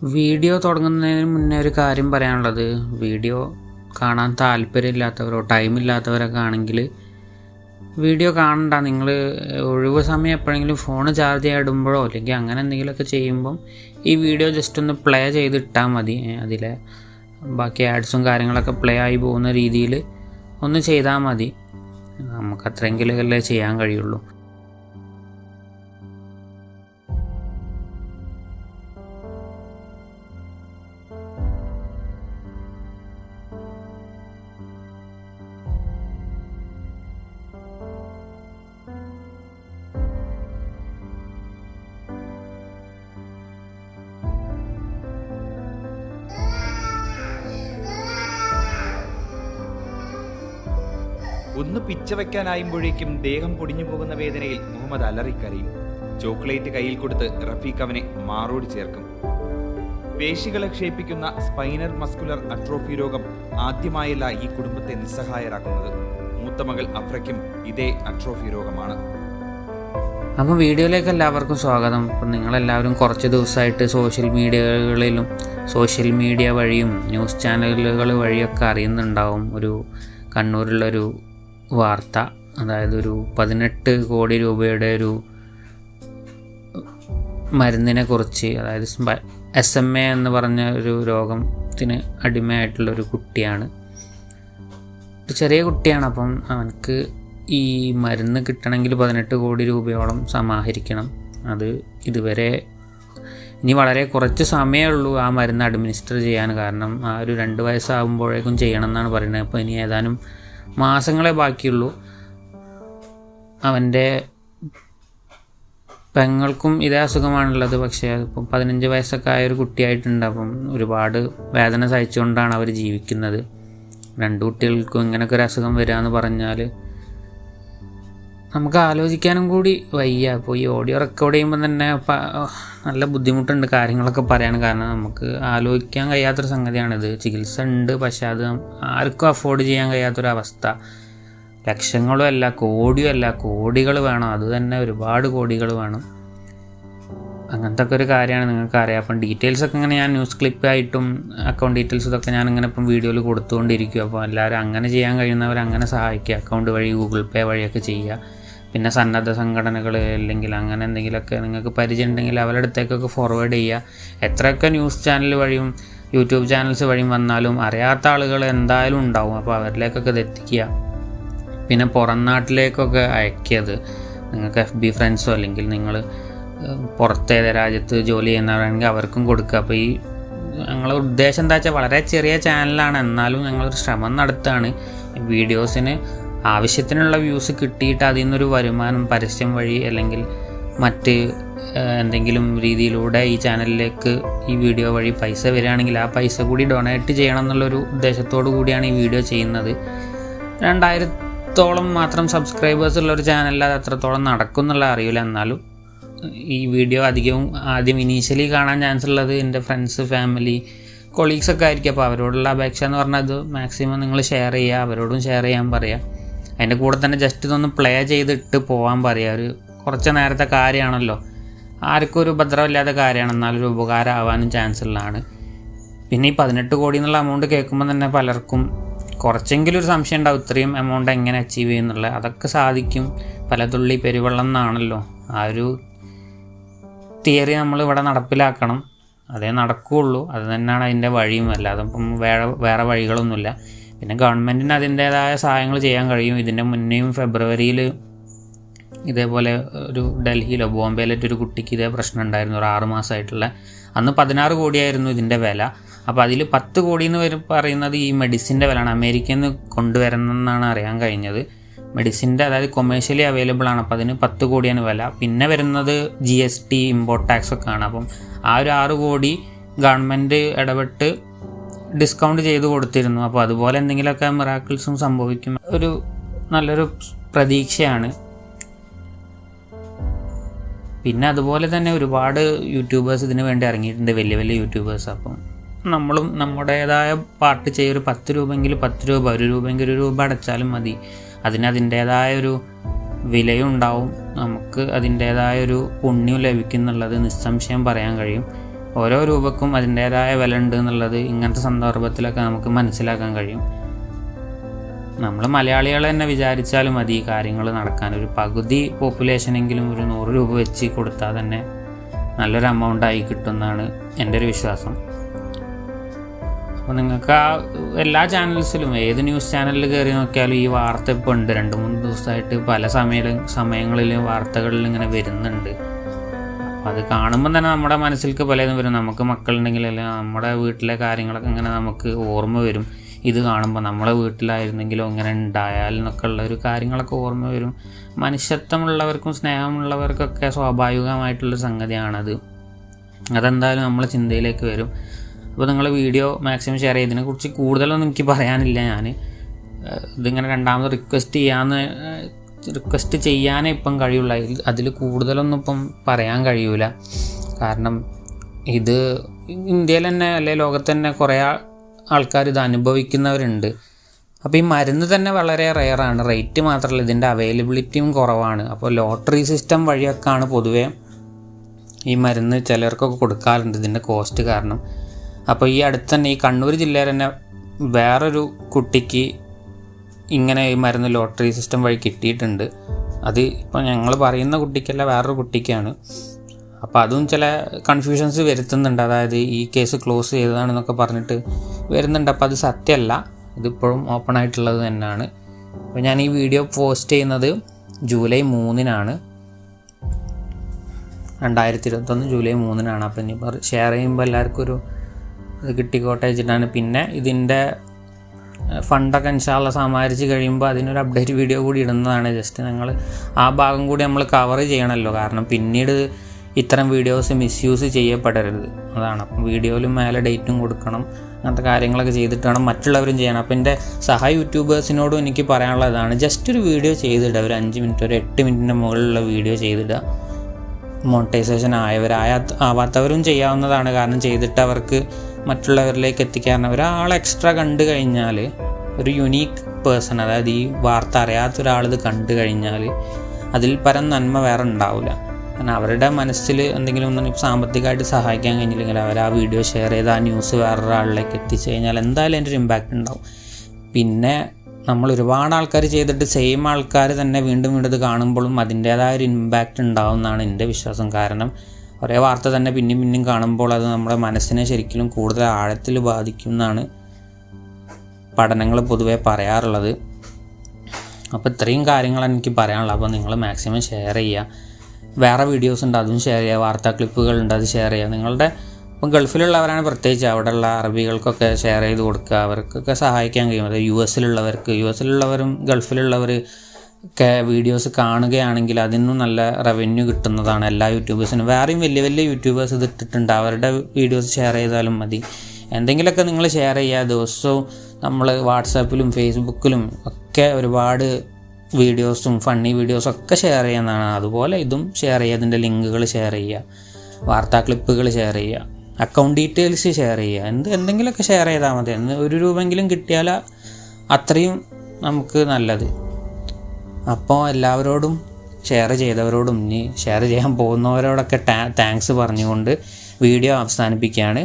Video തുടങ്ങുന്നതിന് മുന്നേ ഒരു കാര്യം പറയാനുള്ളത്, വീഡിയോ കാണാൻ താല്പര്യമില്ലാത്തവരോ ടൈമില്ലാത്തവരൊക്കെ ആണെങ്കിൽ വീഡിയോ കാണണ്ട. നിങ്ങൾ ഒഴിവ് സമയം എപ്പോഴെങ്കിലും ഫോൺ ചാർജ് ചെയ്യാടുമ്പോഴോ അല്ലെങ്കിൽ അങ്ങനെ എന്തെങ്കിലുമൊക്കെ ചെയ്യുമ്പം ഈ വീഡിയോ ജസ്റ്റ് ഒന്ന് പ്ലേ ചെയ്തിട്ടാൽ മതി. അതിലെ ബാക്കി ആഡ്സും കാര്യങ്ങളൊക്കെ പ്ലേ ആയി പോകുന്ന രീതിയിൽ ഒന്ന് ചെയ്താൽ മതി. നമുക്ക് അത്രയെങ്കിലല്ലേ ചെയ്യാൻ കഴിയുള്ളൂ. ഒന്ന് പിച്ച വയ്ക്കാനായുമ്പോഴേക്കും ദേഹം പൊടിഞ്ഞു പോകുന്ന വേദനയിൽ മുഹമ്മദ് അലറിക്കരയും. ചോക്ലേറ്റ് കയ്യിൽ കൊടുത്ത് റഫീഖ് അവനെ മാറോട് ചേർക്കും. പേശികളെ ക്ഷയിപ്പിക്കുന്ന സ്പൈനൽ മസ്കുലർ അട്രോഫി രോഗം ആദ്യമായല്ല ഈ കുടുംബത്തെ നിസ്സഹായരാക്കുന്നത്. മൂത്ത മകൾ അഫ്രയ്ക്കും ഇതേ അട്രോഫി രോഗമാണ്. അപ്പോൾ വീഡിയോയിലേക്ക് എല്ലാവർക്കും സ്വാഗതം. അപ്പം നിങ്ങളെല്ലാവരും കുറച്ച് ദിവസമായിട്ട് സോഷ്യൽ മീഡിയ വഴിയും ന്യൂസ് ചാനലുകൾ വഴിയൊക്കെ അറിയുന്നുണ്ടാവും ഒരു കണ്ണൂരിലുള്ളൊരു വാർത്ത. അതായത് ഒരു 18 കോടി രൂപയുടെ ഒരു മരുന്നിനെ കുറിച്ച്, അതായത് SMA എന്ന് പറഞ്ഞ ഒരു രോഗത്തിന് അടിമയായിട്ടുള്ളൊരു കുട്ടിയാണ്. ഒരു ചെറിയ കുട്ടിയാണ്. അപ്പം അവനക്ക് ഈ മരുന്ന് കിട്ടണമെങ്കിൽ 18 കോടി രൂപയോളം സമാഹരിക്കണം. അത് ഇതുവരെ ഇനി വളരെ കുറച്ച് സമയമേ ഉള്ളൂ ആ മരുന്ന് അഡ്മിനിസ്റ്റർ ചെയ്യാൻ. കാരണം ആ ഒരു 2 വയസ്സാകുമ്പോഴേക്കും ചെയ്യണം എന്നാണ് പറയുന്നത്. അപ്പോൾ ഇനി ഏതാനും മാസങ്ങളെ ബാക്കിയുള്ളൂ. അവൻ്റെ പെങ്ങൾക്കും ഇതേ അസുഖമാണുള്ളത്. പക്ഷേ ഇപ്പം 15 വയസ്സൊക്കെ ആയൊരു കുട്ടിയായിട്ടുണ്ട്. അപ്പം ഒരുപാട് വേദന സഹിച്ചുകൊണ്ടാണ് അവർ ജീവിക്കുന്നത്. 2 കുട്ടികൾക്കും ഇങ്ങനെയൊക്കെ ഒരു അസുഖം വരിക എന്ന് പറഞ്ഞാൽ നമുക്ക് ആലോചിക്കാനും കൂടി വയ്യ. അപ്പോൾ ഈ ഓഡിയോ റെക്കോർഡ് ചെയ്യുമ്പോൾ തന്നെ നല്ല ബുദ്ധിമുട്ടുണ്ട് കാര്യങ്ങളൊക്കെ പറയാൻ. കാരണം നമുക്ക് ആലോചിക്കാൻ കഴിയാത്തൊരു സംഗതിയാണിത്. ചികിത്സ ഉണ്ട്, പക്ഷെ അത് ആർക്കും അഫോർഡ് ചെയ്യാൻ കഴിയാത്തൊരവസ്ഥ. ലക്ഷങ്ങളും അല്ല, കോടിയും അല്ല, കോടികൾ വേണം. അത് തന്നെ ഒരുപാട് കോടികൾ വേണം. അങ്ങനത്തെ ഒക്കെ ഒരു കാര്യമാണ്. നിങ്ങൾക്കറിയാം. അപ്പം ഡീറ്റെയിൽസൊക്കെ ഇങ്ങനെ ഞാൻ ന്യൂസ് ക്ലിപ്പായിട്ടും അക്കൗണ്ട് ഡീറ്റെയിൽസ് ഇതൊക്കെ ഞാനിങ്ങനെ ഇപ്പം വീഡിയോയിൽ കൊടുത്തുകൊണ്ടിരിക്കും. അപ്പോൾ എല്ലാവരും അങ്ങനെ ചെയ്യാൻ കഴിയുന്നവർ അങ്ങനെ സഹായിക്കുക. അക്കൗണ്ട് വഴി ഗൂഗിൾ പേ വഴിയൊക്കെ ചെയ്യുക. പിന്നെ സന്നദ്ധ സംഘടനകൾ അല്ലെങ്കിൽ അങ്ങനെ എന്തെങ്കിലുമൊക്കെ നിങ്ങൾക്ക് പരിചയം ഉണ്ടെങ്കിൽ അവരുടെ അടുത്തേക്കൊക്കെ ഫോർവേഡ് ചെയ്യുക. എത്രയൊക്കെ ന്യൂസ് ചാനൽ വഴിയും യൂട്യൂബ് ചാനൽസ് വഴിയും വന്നാലും അറിയാത്ത ആളുകൾ എന്തായാലും ഉണ്ടാവും. അപ്പോൾ അവരിലേക്കൊക്കെ ഇത് എത്തിക്കുക. പിന്നെ പുറം നാട്ടിലേക്കൊക്കെ അയക്കിയത് നിങ്ങൾക്ക് FB ഫ്രണ്ട്സോ അല്ലെങ്കിൽ നിങ്ങൾ പുറത്തേത് രാജ്യത്ത് ജോലി ചെയ്യുന്നവരാണെങ്കിൽ അവർക്കും കൊടുക്കുക. അപ്പോൾ ഈ ഞങ്ങളുടെ ഉദ്ദേശം എന്താ വെച്ചാൽ വളരെ ചെറിയ ചാനലാണ്, എന്നാലും ഞങ്ങളൊരു ശ്രമം നടത്തുകയാണ്. വീഡിയോസിന് ആവശ്യത്തിനുള്ള വ്യൂസ് കിട്ടിയിട്ട് അതിൽ നിന്നൊരു വരുമാനം പരസ്യം വഴി അല്ലെങ്കിൽ മറ്റ് എന്തെങ്കിലും രീതിയിലൂടെ ഈ ചാനലിലേക്ക് ഈ വീഡിയോ വഴി പൈസ വരികയാണെങ്കിൽ ആ പൈസ കൂടി ഡൊണേറ്റ് ചെയ്യണം എന്നുള്ളൊരു ഉദ്ദേശത്തോടു കൂടിയാണ് ഈ വീഡിയോ ചെയ്യുന്നത്. 2000-ഓളം മാത്രം സബ്സ്ക്രൈബേഴ്സ് ഉള്ളൊരു ചാനലിൽ അത് എത്രത്തോളം നടക്കും എന്നുള്ള അറിയില്ല. എന്നാലും ഈ വീഡിയോ ആദ്യം ഇനീഷ്യലി കാണാൻ ചാൻസ് ഉള്ളത് എൻ്റെ ഫ്രണ്ട്സ്, ഫാമിലി, കൊളീഗ്സൊക്കെ ആയിരിക്കും. അപ്പോൾ അവരോടുള്ള അപേക്ഷ എന്ന് പറഞ്ഞാൽ അത് മാക്സിമം നിങ്ങൾ ഷെയർ ചെയ്യുക, അവരോടും ഷെയർ ചെയ്യാൻ പറയുക. അതിൻ്റെ കൂടെ തന്നെ ജസ്റ്റ് ഇതൊന്ന് പ്ലേ ചെയ്തിട്ട് പോകാൻ പറയുക. ഒരു കുറച്ച് നേരത്തെ കാര്യമാണല്ലോ, ആർക്കും ഒരു ഉപദ്രവമില്ലാത്ത കാര്യമാണ്, എന്നാലൊരു ഉപകാരം ആവാനും ചാൻസ് ഉള്ളതാണ്. പിന്നെ ഈ 18 കോടി എന്നുള്ള എമൗണ്ട് കേൾക്കുമ്പോൾ തന്നെ പലർക്കും കുറച്ചെങ്കിലും ഒരു സംശയം ഉണ്ടാവും, ഇത്രയും എമൗണ്ട് എങ്ങനെ അച്ചീവ് ചെയ്യുന്നുള്ളത്. അതൊക്കെ സാധിക്കും. പല തുള്ളി പെരുവെള്ളം എന്നാണല്ലോ ആ ഒരു തിയറി നമ്മളിവിടെ നടപ്പിലാക്കണം. അതേ നടക്കുകയുള്ളൂ. അത് തന്നെയാണ് അതിൻ്റെ വഴിയും. അല്ലാതെ ഇപ്പം വേറെ വഴികളൊന്നുമില്ല. പിന്നെ ഗവൺമെൻറ്റിന് അതിൻ്റേതായ സഹായങ്ങൾ ചെയ്യാൻ കഴിയും. ഇതിൻ്റെ മുന്നേയും ഫെബ്രുവരിയിൽ ഇതേപോലെ ഒരു ഡൽഹിയിലോ ബോംബെയിലൊരു കുട്ടിക്ക് ഇതേ പ്രശ്നം ഉണ്ടായിരുന്നു, ഒരു 6 മാസമായിട്ടുള്ള. അന്ന് 16 കോടിയായിരുന്നു ഇതിൻ്റെ വില. അപ്പോൾ അതിൽ 10 കോടി എന്ന് പറയുന്നത് ഈ മെഡിസിൻ്റെ വിലയാണ്, അമേരിക്കയിൽ നിന്ന് കൊണ്ടുവരുന്നതെന്നാണ് അറിയാൻ കഴിഞ്ഞത്. മെഡിസിൻ്റെ അതായത് കൊമേഴ്ഷ്യലി അവൈലബിൾ ആണ്. അപ്പോൾ അതിന് 10 കോടിയാണ് വില. പിന്നെ വരുന്നത് GST, ഇമ്പോർട്ട് ടാക്സ് ഒക്കെ ആണ്. അപ്പം ആ ഒരു 6 കോടി ഗവൺമെൻറ് ഇടപെട്ട് ഡിസ്കൗണ്ട് ചെയ്ത് കൊടുത്തിരുന്നു. അപ്പോൾ അതുപോലെ എന്തെങ്കിലുമൊക്കെ മിറാക്കിൾസും സംഭവിക്കും. ഒരു നല്ലൊരു പ്രതീക്ഷയാണ്. പിന്നെ അതുപോലെ തന്നെ ഒരുപാട് യൂട്യൂബേഴ്സ് ഇതിന് വേണ്ടി ഇറങ്ങിയിട്ടുണ്ട്, വലിയ വലിയ യൂട്യൂബേഴ്സ്. അപ്പം നമ്മളും നമ്മുടേതായ പാർട്ട് ചെയ്യും. ഒരു 10 രൂപയെങ്കിലും 10 രൂപ, 1 രൂപയെങ്കിൽ 1 രൂപ അടച്ചാലും മതി. അതിൻ്റേതായൊരു വിലയും ഉണ്ടാവും. നമുക്ക് അതിൻ്റേതായൊരു പുണ്യം ലഭിക്കുന്നുള്ളത് നിസ്സംശയം പറയാൻ കഴിയും. ഓരോ രൂപക്കും അതിൻ്റേതായ വില ഉണ്ട് എന്നുള്ളത് ഇങ്ങനത്തെ സന്ദർഭത്തിലൊക്കെ നമുക്ക് മനസ്സിലാക്കാൻ കഴിയും. നമ്മൾ മലയാളികൾ തന്നെ വിചാരിച്ചാലും മതി ഈ കാര്യങ്ങൾ നടക്കാൻ. ഒരു പകുതി പോപ്പുലേഷനെങ്കിലും ഒരു 100 രൂപ വെച്ച് കൊടുത്താൽ തന്നെ നല്ലൊരു എമൗണ്ടായി കിട്ടുമെന്നാണ് എൻ്റെ ഒരു വിശ്വാസം. അപ്പോൾ നിങ്ങൾക്ക് എല്ലാ ചാനൽസിലും ഏത് ന്യൂസ് ചാനലിൽ കയറി നോക്കിയാലും ഈ വാർത്ത ഇപ്പോൾ ഉണ്ട്. 2-3 ദിവസമായിട്ട് പല സമയങ്ങളിലും വാർത്തകളിൽ ഇങ്ങനെ വരുന്നുണ്ട്. അപ്പോൾ അത് കാണുമ്പോൾ തന്നെ നമ്മുടെ മനസ്സിലേക്ക് പലതും വരും. നമുക്ക് മക്കളുണ്ടെങ്കിൽ അല്ലെങ്കിൽ നമ്മുടെ വീട്ടിലെ കാര്യങ്ങളൊക്കെ ഇങ്ങനെ നമുക്ക് ഓർമ്മ വരും. ഇത് കാണുമ്പോൾ നമ്മളെ വീട്ടിലായിരുന്നെങ്കിലോ ഇങ്ങനെ ഉണ്ടായാലെന്നൊക്കെ ഉള്ള ഒരു കാര്യങ്ങളൊക്കെ ഓർമ്മ വരും. മനുഷ്യത്വമുള്ളവർക്കും സ്നേഹമുള്ളവർക്കൊക്കെ സ്വാഭാവികമായിട്ടുള്ളൊരു സംഗതിയാണത്. അതെന്തായാലും നമ്മളെ ചിന്തയിലേക്ക് വരും. അപ്പോൾ നിങ്ങൾ വീഡിയോ മാക്സിമം ഷെയർ ചെയ്യുക. ഇതിനെക്കുറിച്ച് കൂടുതലൊന്നും എനിക്ക് പറയാനില്ല. ഞാൻ ഇതിങ്ങനെ രണ്ടാമത് റിക്വസ്റ്റ് ചെയ്യാനേ ഇപ്പം കഴിയുള്ളൂ. അതിൽ കൂടുതലൊന്നും ഇപ്പം പറയാൻ കഴിയൂല. കാരണം ഇത് ഇന്ത്യയിൽ തന്നെ അല്ലെ ലോകത്ത് തന്നെ കുറേ ആൾക്കാർ ഇത് അനുഭവിക്കുന്നവരുണ്ട്. അപ്പോൾ ഈ മരുന്ന് തന്നെ വളരെ റെയറാണ്. റേറ്റ് മാത്രമല്ല ഇതിൻ്റെ അവൈലബിലിറ്റിയും കുറവാണ്. അപ്പോൾ ലോട്ടറി സിസ്റ്റം വഴിയൊക്കെയാണ് പൊതുവേ ഈ മരുന്ന് ചിലർക്കൊക്കെ കൊടുക്കാറുണ്ട് ഇതിൻ്റെ കോസ്റ്റ് കാരണം. അപ്പോൾ ഈ അടുത്ത് തന്നെ ഈ കണ്ണൂർ ജില്ലയിൽ തന്നെ വേറൊരു കുട്ടിക്ക് ഇങ്ങനെ ഈ മരുന്ന് ലോട്ടറി സിസ്റ്റം വഴി കിട്ടിയിട്ടുണ്ട്. അത് ഇപ്പോൾ ഞങ്ങൾ പറയുന്ന കുട്ടിക്കല്ല, വേറൊരു കുട്ടിക്കാണ്. അപ്പോൾ അതും ചില കൺഫ്യൂഷൻസ് വരുത്തുന്നുണ്ട്. അതായത് ഈ കേസ് ക്ലോസ് ചെയ്തതാണെന്നൊക്കെ പറഞ്ഞിട്ട് വരുന്നുണ്ട്. അപ്പോൾ അത് സത്യമല്ല, ഇതിപ്പോഴും ഓപ്പൺ ആയിട്ടുള്ളത് തന്നെയാണ്. അപ്പോൾ ഞാൻ ഈ വീഡിയോ പോസ്റ്റ് ചെയ്യുന്നത് ജൂലൈ 3-നാണ്, 2021 ജൂലൈ 3-നാണ്. അപ്പോൾ ഇനിയിപ്പോൾ ഷെയർ ചെയ്യുമ്പോൾ എല്ലാവർക്കും ഒരു ഇത് കിട്ടിക്കോട്ടെ വെച്ചിട്ടാണ്. പിന്നെ ഇതിൻ്റെ ഫണ്ടൊക്കെ ഇൻഷാല്ലാ സമാഹരിച്ച് കഴിയുമ്പോൾ അതിനൊരു അപ്ഡേറ്റ് വീഡിയോ കൂടി ഇടുന്നതാണ്. ജസ്റ്റ് ഞങ്ങൾ ആ ഭാഗം കൂടി നമ്മൾ കവർ ചെയ്യണമല്ലോ. കാരണം പിന്നീട് ഇത്തരം വീഡിയോസ് മിസ്യൂസ് ചെയ്യപ്പെടരുത്, അതാണ്. അപ്പം വീഡിയോയിലും മേലെ ഡേറ്റും കൊടുക്കണം, അങ്ങനത്തെ കാര്യങ്ങളൊക്കെ ചെയ്തിട്ട് വേണം മറ്റുള്ളവരും ചെയ്യണം. അപ്പോൾ എൻ്റെ യൂട്യൂബേഴ്സിനോടും എനിക്ക് പറയാനുള്ളതാണ്, ജസ്റ്റ് ഒരു വീഡിയോ ചെയ്തിടുക. ഒരു 5 മിനിറ്റ് ഒരു 8 മിനിറ്റിൻ്റെ മുകളിലുള്ള വീഡിയോ ചെയ്തിടുക. മോണിറ്റൈസേഷൻ ആവാത്തവരും ചെയ്യാവുന്നതാണ്. കാരണം ചെയ്തിട്ട് അവർക്ക് മറ്റുള്ളവരിലേക്ക് എത്തിക്കാൻ ഒരാൾ എക്സ്ട്രാ കണ്ടു കഴിഞ്ഞാൽ, ഒരു യുണീക്ക് പേഴ്സൺ, അതായത് ഈ വാർത്ത അറിയാത്തൊരാളിത് കണ്ടു കഴിഞ്ഞാൽ അതിൽ പരം നന്മ വേറെ ഉണ്ടാവില്ല. കാരണം അവരുടെ മനസ്സിൽ എന്തെങ്കിലും ഒന്നും സാമ്പത്തികമായിട്ട് സഹായിക്കാൻ കഴിഞ്ഞില്ലെങ്കിൽ അവർ ആ വീഡിയോ ഷെയർ ചെയ്ത് ആ ന്യൂസ് വേറൊരാളിലേക്ക് എത്തിച്ചു കഴിഞ്ഞാൽ എന്തായാലും അതിൻ്റെ ഒരു ഇമ്പാക്റ്റ് ഉണ്ടാവും. പിന്നെ നമ്മൾ ഒരുപാട് ആൾക്കാർ ചെയ്തിട്ട് സെയിം ആൾക്കാർ തന്നെ വീണ്ടും ഇത് കാണുമ്പോഴും അതിൻ്റേതായ ഒരു ഇമ്പാക്റ്റ് ഉണ്ടാവും എന്നാണ് എൻ്റെ വിശ്വാസം. കാരണം ഒരേ വാർത്ത തന്നെ പിന്നെയും കാണുമ്പോൾ അത് നമ്മുടെ മനസ്സിനെ ശരിക്കും കൂടുതൽ ആഴത്തിൽ ബാധിക്കും എന്നാണ് പഠനങ്ങൾ പൊതുവെ പറയാറുള്ളത്. അപ്പോൾ ഇത്രയും കാര്യങ്ങളാണ് എനിക്ക് പറയാനുള്ളത്. അപ്പോൾ നിങ്ങൾ മാക്സിമം ഷെയർ ചെയ്യുക. വേറെ വീഡിയോസ് ഉണ്ട്, അതും ഷെയർ ചെയ്യുക. വാർത്താ ക്ലിപ്പുകളുണ്ട്, അത് ഷെയർ ചെയ്യുക. നിങ്ങളുടെ ഇപ്പം ഗൾഫിലുള്ളവരാണ് പ്രത്യേകിച്ച്, അവിടെയുള്ള അറബികൾക്കൊക്കെ ഷെയർ ചെയ്ത് കൊടുക്കുക. അവർക്കൊക്കെ സഹായിക്കാൻ കഴിയും. അതായത് യുഎസിലുള്ളവരും ഗൾഫിലുള്ളവർ ഒക്കെ വീഡിയോസ് കാണുകയാണെങ്കിൽ അതിനും നല്ല റവന്യൂ കിട്ടുന്നതാണ് എല്ലാ യൂട്യൂബേഴ്സിനും. വേറെയും വലിയ വലിയ യൂട്യൂബേഴ്സ് ഇത് ഇട്ടിട്ടുണ്ട്, അവരുടെ വീഡിയോസ് ഷെയർ ചെയ്താലും മതി. എന്തെങ്കിലുമൊക്കെ നിങ്ങൾ ഷെയർ ചെയ്യുക. ദിവസവും നമ്മൾ വാട്സാപ്പിലും ഫേസ്ബുക്കിലും ഒക്കെ ഒരുപാട് വീഡിയോസും ഫണ്ണി വീഡിയോസൊക്കെ ഷെയർ ചെയ്യുന്നതാണ്. അതുപോലെ ഇതും ഷെയർ ചെയ്യുക. അതിൻ്റെ ലിങ്കുകൾ ഷെയർ ചെയ്യുക, വാർത്താ ക്ലിപ്പുകൾ ഷെയർ ചെയ്യുക, അക്കൗണ്ട് ഡീറ്റെയിൽസ് ഷെയർ ചെയ്യുക. എന്തെങ്കിലുമൊക്കെ ഷെയർ ചെയ്താൽ മതി. 1 രൂപയെങ്കിലും കിട്ടിയാൽ അത്രയും നമുക്ക് നല്ലത്. അപ്പോൾ എല്ലാവരോടും ഷെയർ ചെയ്തവരോടും ഇനി ഷെയർ ചെയ്യാൻ പോകുന്നവരോടൊക്കെ താങ്ക്സ് പറഞ്ഞുകൊണ്ട് വീഡിയോ അവസാനിപ്പിക്കുകയാണ്.